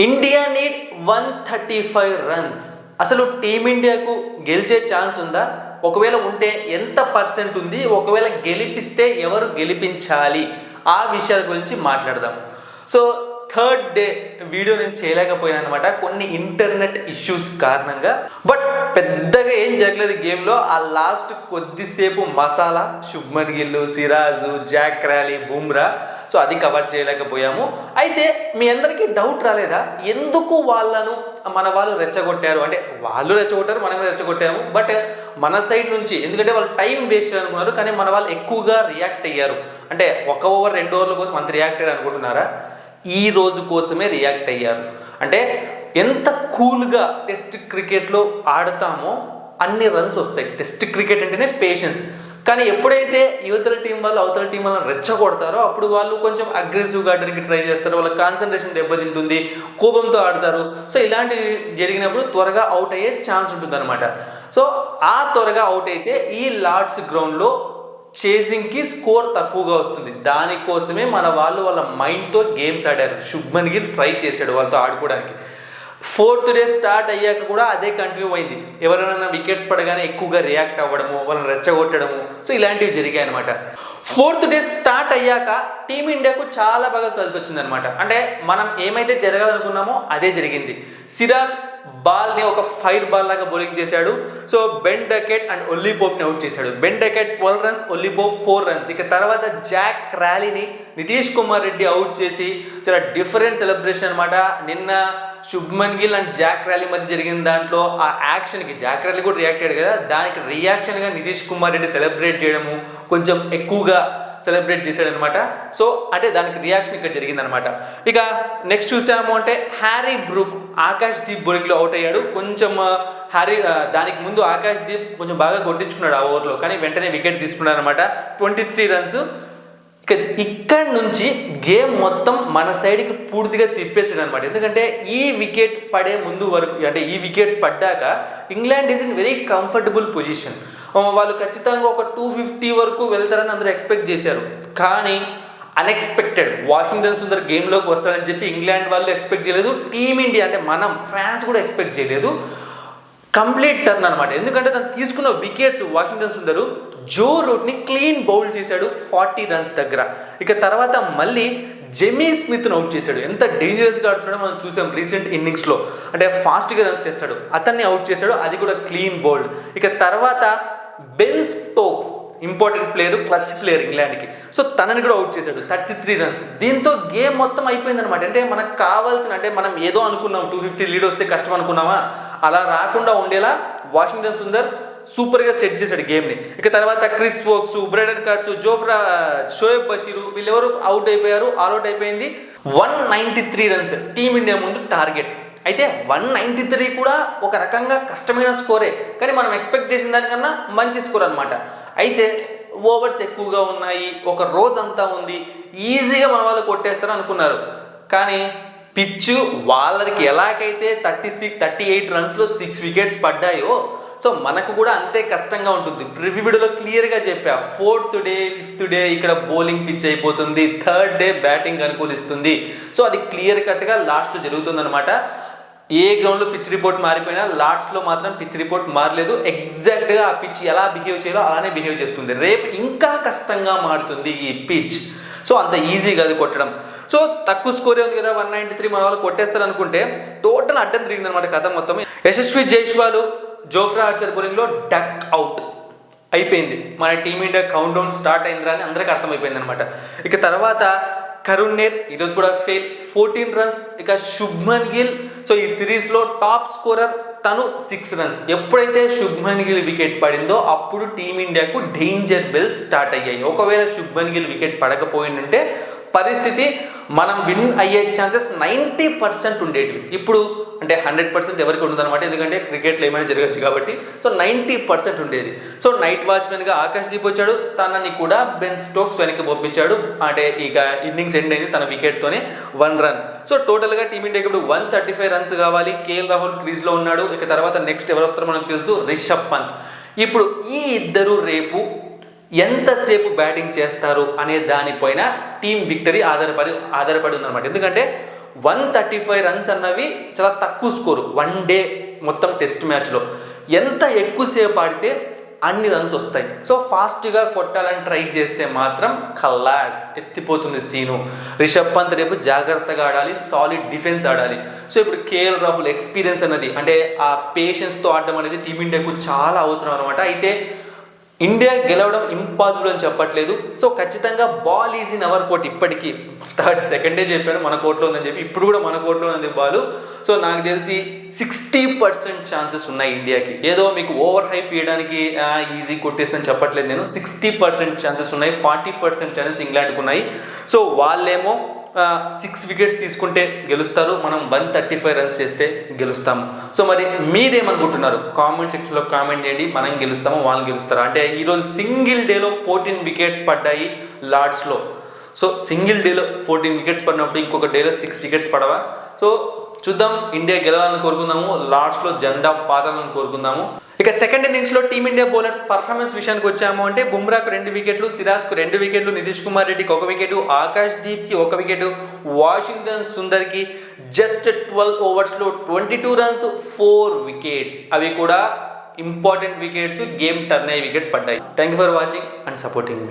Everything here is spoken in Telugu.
India need 135 runs. అసలు టీమిండియాకు గెలిచే ఛాన్స్ ఉందా? ఒకవేళ ఉంటే ఎంత పర్సెంట్ ఉంది? ఒకవేళ గెలిపిస్తే ఎవరు గెలిపించాలి? ఆ విషయాల గురించి మాట్లాడదాం. సో థర్డ్ డే వీడియో నేను చేయలేకపోయాను అనమాట, కొన్ని ఇంటర్నెట్ ఇష్యూస్ కారణంగా. బట్ పెద్దగా ఏం జరగలేదు గేమ్లో. ఆ లాస్ట్ కొద్దిసేపు masala, Shubman Gill, Siraj, Jack rally, Bumrah, so అది కవర్ చేయలేకపోయాము. అయితే మీ అందరికీ డౌట్ రాలేదా ఎందుకు వాళ్ళను మన వాళ్ళు రెచ్చగొట్టారు? అంటే వాళ్ళు రెచ్చగొట్టారు, మనమే రెచ్చగొట్టాము. బట్ మన సైడ్ నుంచి ఎందుకంటే వాళ్ళు టైం వేస్ట్ అనుకున్నారు, కానీ మన వాళ్ళు ఎక్కువగా రియాక్ట్ అయ్యారు. అంటే 1 ఓవర్ 2 ఓవర్ల కోసం అంత రియాక్ట్ అయ్యారు అనుకుంటున్నారా? ఈ రోజు కోసమే రియాక్ట్ అయ్యారు. అంటే ఎంత కూల్గా టెస్ట్ క్రికెట్లో ఆడతామో అన్ని రన్స్ వస్తాయి. టెస్ట్ క్రికెట్ అంటేనే పేషెన్స్. కానీ ఎప్పుడైతే యువతల టీం వాళ్ళు అవతల టీం వాళ్ళని రెచ్చగొడతారో అప్పుడు వాళ్ళు కొంచెం అగ్రెసివ్గా ఆడడానికి ట్రై చేస్తారు. వాళ్ళ కాన్సన్ట్రేషన్ దెబ్బతింటుంది, కోపంతో ఆడతారు. సో ఇలాంటివి జరిగినప్పుడు త్వరగా అవుట్ అయ్యే ఛాన్స్ ఉంటుంది అనమాట. సో ఆ త్వరగా అవుట్ అయితే ఈ లార్డ్స్ గ్రౌండ్లో చేజింగ్కి స్కోర్ తక్కువగా వస్తుంది. దానికోసమే మన వాళ్ళు వాళ్ళ మైండ్తో గేమ్స్ ఆడారు. శుభ్మన్ గిల్ ట్రై చేశాడు వాళ్ళతో ఆడుకోవడానికి. 4th డే స్టార్ట్ అయ్యాక కూడా అదే కంటిన్యూ అయింది. ఎవరైనా వికెట్స్ పడగానే ఎక్కువగా రియాక్ట్ అవ్వడము, వాళ్ళని రెచ్చగొట్టడము, సో ఇలాంటివి జరిగాయి అనమాట. 4th డే స్టార్ట్ అయ్యాక టీమిండియాకు చాలా బాగా కలిసి వచ్చిందనమాట. అంటే మనం ఏమైతే జరగాలనుకున్నామో అదే జరిగింది. సిరాజ్ బాల్ని ఒక ఫైర్ బాల్ లాగా బౌలింగ్ చేశాడు. So Ben Duckett and Ollie పోప్ని అవుట్ చేశాడు. Ben Duckett 12 runs, Ollie Pope 4 runs. ఇక తర్వాత జాక్ ర్యాలీని నితీష్ కుమార్ రెడ్డి అవుట్ చేసి చాలా డిఫరెంట్ సెలబ్రేషన్ అనమాట. నిన్న Shubman Gill and Jack rally మధ్య జరిగిన దాంట్లో ఆ యాక్షన్కి జాక్ ర్యాలీ కూడా రియాక్ట్ అయ్యాడు కదా, దానికి రియాక్షన్గా నితీష్ కుమార్ రెడ్డి సెలబ్రేట్ చేయడము, కొంచెం ఎక్కువగా సెలబ్రేట్ చేశాడనమాట. సో అంటే దానికి రియాక్షన్ ఇక్కడ జరిగిందనమాట. ఇక నెక్స్ట్ చూసాము అంటే హ్యారీ బ్రూక్ ఆకాష్ దీప్ బౌలింగ్లో అవుట్ అయ్యాడు. కొంచెం దానికి ముందు ఆకాష్ దీప్ కొంచెం బాగా కొట్టించుకున్నాడు ఆ ఓవర్లో, కానీ వెంటనే వికెట్ తీసుకున్నాడు అనమాట. 23 రన్స్. ఇక ఇక్కడ నుంచి గేమ్ మొత్తం మన సైడ్కి పూర్తిగా తిప్పేసాడు అనమాట. ఎందుకంటే ఈ వికెట్ పడే ముందు వరకు, అంటే ఈ వికెట్స్ పడ్డాక England is in very comfortable position. వాళ్ళు ఖచ్చితంగా ఒక 250 వరకు వెళ్తారని అందరూ ఎక్స్పెక్ట్ చేశారు. కానీ అన్ఎక్స్పెక్టెడ్ వాషింగ్టన్ సుందర్ గేమ్లోకి వస్తారని చెప్పి ఇంగ్లాండ్ వాళ్ళు ఎక్స్పెక్ట్ చేయలేదు. టీమిండియా అంటే మనం ఫ్యాన్స్ కూడా ఎక్స్పెక్ట్ చేయలేదు. కంప్లీట్ టర్న్ అనమాట. ఎందుకంటే తను తీసుకున్న వికెట్స్ వాషింగ్టన్ సుందరు జో రూట్ని క్లీన్ బౌల్ చేశాడు 40 రన్స్ దగ్గర. ఇక తర్వాత మళ్ళీ జెమీ స్మిత్ను అవుట్ చేశాడు. ఎంత డేంజరస్గా ఆడుతున్నాడో మనం చూసాం రీసెంట్ ఇన్నింగ్స్లో. అంటే ఫాస్ట్గా రన్స్ చేస్తాడు, అతన్ని అవుట్ చేశాడు, అది కూడా క్లీన్ బౌల్డ్. ఇక తర్వాత Ben Stokes important player, clutch player ఇంగ్లాండ్కి, సో తనని కూడా అవుట్ చేశాడు 33 రన్స్. దీంతో గేమ్ మొత్తం అయిపోయింది అనమాట. అంటే మనకు కావాల్సిన, అంటే మనం ఏదో అనుకున్నాం 250 లీడ్ వస్తే కష్టం అనుకున్నామా, అలా రాకుండా ఉండేలా వాషింగ్టన్ సుందర్ సూపర్గా సెట్ చేశాడు గేమ్ని. ఇక తర్వాత Chris Woakes, Brydon Carse, Shoaib Bashir వీళ్ళెవరు అవుట్ అయిపోయారు. ఆల్అౌట్ అయిపోయింది. 193 రన్స్ టీమిండియా ముందు టార్గెట్. అయితే 193 కూడా ఒక రకంగా కష్టమైన స్కోరే, కానీ మనం ఎక్స్పెక్ట్ చేసిన దానికన్నా మంచి స్కోర్ అనమాట. అయితే ఓవర్స్ ఎక్కువగా ఉన్నాయి, ఒక రోజంతా ఉంది, ఈజీగా మన వాళ్ళు కొట్టేస్తారు అనుకున్నారు. కానీ పిచ్చు వాళ్ళకి ఎలాగైతే 38 రన్స్లో 6 వికెట్స్ పడ్డాయో, సో మనకు కూడా అంతే కష్టంగా ఉంటుంది. ప్రివ్యూ వీడియోలో క్లియర్గా చెప్పా, 4th డే 5th డే ఇక్కడ బౌలింగ్ పిచ్ అయిపోతుంది, 3rd డే బ్యాటింగ్ అనుకూలిస్తుంది. సో అది క్లియర్ కట్గా లాస్ట్ జరుగుతుందనమాట. ఏ గ్రౌండ్లో పిచ్ రిపోర్ట్ మారిపోయినా లార్డ్స్లో మాత్రం పిచ్ రిపోర్ట్ మారలేదు. ఎగ్జాక్ట్గా ఆ పిచ్ ఎలా బిహేవ్ చేయాలో అలానే బిహేవ్ చేస్తుంది. రేపు ఇంకా కష్టంగా మారుతుంది ఈ పిచ్. సో అంత ఈజీ కాదు కొట్టడం. సో తక్కువ స్కోరే ఉంది కదా 193, మన వాళ్ళు కొట్టేస్తారు అనుకుంటే టోటల్ అడ్డం తిరిగిందనమాట కథ మొత్తం. యశస్వి జైస్వాల్, జోఫ్రా ఆర్చర్ బౌలింగ్లో డక్ అవుట్ అయిపోయింది. మన టీమిండియా కౌంట్ డౌన్ స్టార్ట్ అయిందిరా అని అందరికీ అర్థమైపోయింది అనమాట. ఇక తర్వాత కరుణ్ నేర్ ఈరోజు కూడా ఫెయిల్, 14 రన్స్. ఇక శుభ్మన్ గిల్, సో ఈ సిరీస్లో టాప్ స్కోరర్ తను 6 రన్స్. ఎప్పుడైతే శుభ్మన్ గిల్ వికెట్ పడిందో అప్పుడు టీమిండియాకు డేంజర్ బెల్స్ స్టార్ట్ అయ్యాయి. ఒకవేళ శుభ్మన్ గిల్ వికెట్ పడకపోయిందంటే పరిస్థితి మనం విన్ అయ్యే ఛాన్సెస్ 90% ఉండేటివి. ఇప్పుడు అంటే 100% ఎవరికి ఉండదన్నమాట, ఎందుకంటే క్రికెట్లో ఏమైనా జరగచ్చు కాబట్టి. సో 90% ఉండేది. సో నైట్ వాచ్మెన్గా ఆకాష్ దీప్ వచ్చాడు, తనని కూడా బెన్ స్టోక్స్ వెనక్కి పంపించాడు. అంటే ఇక ఇన్నింగ్స్ ఎండ్ అయింది తన వికెట్తోనే 1 రన్. సో టోటల్గా టీమిండియాకి ఇప్పుడు 135 రన్స్ కావాలి. కేఎల్ రాహుల్ క్రీజ్లో ఉన్నాడు. ఇక తర్వాత నెక్స్ట్ ఎవరు వస్తారో మనకు తెలుసు, రిషబ్ పంత్. ఇప్పుడు ఈ ఇద్దరు రేపు ఎంతసేపు బ్యాటింగ్ చేస్తారు అనే దానిపైన టీం విక్టరీ ఆధారపడి ఉందన్నమాట. ఎందుకంటే 135 రన్స్ అన్నవి చాలా తక్కువ స్కోరు వన్ డే మొత్తం టెస్ట్ మ్యాచ్లో. ఎంత ఎక్కువసేపు ఆడితే అన్ని రన్స్ వస్తాయి. సో ఫాస్ట్గా కొట్టాలని ట్రై చేస్తే మాత్రం ఖల్లాస్ ఎత్తిపోతుంది సీను. రిషబ్ పంత్ రేపు జాగ్రత్తగా ఆడాలి, సాలిడ్ డిఫెన్స్ ఆడాలి. సో ఇప్పుడు కేఎల్ రాహుల్ ఎక్స్పీరియన్స్ అన్నది, అంటే ఆ పేషెన్స్తో ఆడడం అనేది టీమిండియాకు చాలా అవసరం అనమాట. అయితే ఇండియా గెలవడం ఇంపాసిబుల్ అని చెప్పట్లేదు. సో ఖచ్చితంగా ball is in our court. ఇప్పటికీ సెకండ్ డే చెప్పాను మన కోర్టులో ఉందని చెప్పి, ఇప్పుడు కూడా మన కోర్టులో ఉంది బాల్. సో నాకు తెలిసి 60% ఛాన్సెస్ ఉన్నాయి ఇండియాకి. ఏదో మీకు ఓవర్ హైప్ ఇవ్వడానికి ఈజీ కొట్టేస్తుందని చెప్పట్లేదు నేను. 60% ఛాన్సెస్ ఉన్నాయి, 40% ఛాన్సెస్ ఇంగ్లాండ్కి ఉన్నాయి. సో వాళ్ళేమో 6 వికెట్స్ తీసుకుంటే గెలుస్తారు, మనం 135 రన్స్ చేస్తే గెలుస్తాము. సో మరి మీరేమనుకుంటున్నారు? కామెంట్ సెక్షన్లో కామెంట్ చేయండి. మనం గెలుస్తాము, వాళ్ళు గెలుస్తారా? అంటే ఈరోజు సింగిల్ డేలో 14 వికెట్స్ పడ్డాయి లార్డ్స్లో. సో సింగిల్ డేలో 14 వికెట్స్ పడినప్పుడు ఇంకొక డేలో 6 వికెట్స్ పడవా? సో చూద్దాం. ఇండియా గెలవాలని కోరుకుందాము, లార్డ్స్లో జెండా పాతాలని కోరుకుందాము. ఇక సెకండ్ ఇన్నింగ్స్లో టీమిండియా బౌలర్స్ పర్ఫార్మెన్స్ విషయానికి వచ్చాము అంటే బుమ్రాకు 2 వికెట్లు, సిరాజ్కు 2 వికెట్లు, నితీష్ కుమార్ రెడ్డికి 1 వికెట్, ఆకాష్ దీప్కి 1 వికెట్, వాషింగ్టన్ సుందర్కి జస్ట్ 12 ఓవర్స్లో 22 రన్స్ 4 వికెట్స్. అవి కూడా ఇంపార్టెంట్ వికెట్స్, గేమ్ టర్న్ అయ్యే వికెట్స్ పడ్డాయి. Thank you for watching and supporting me.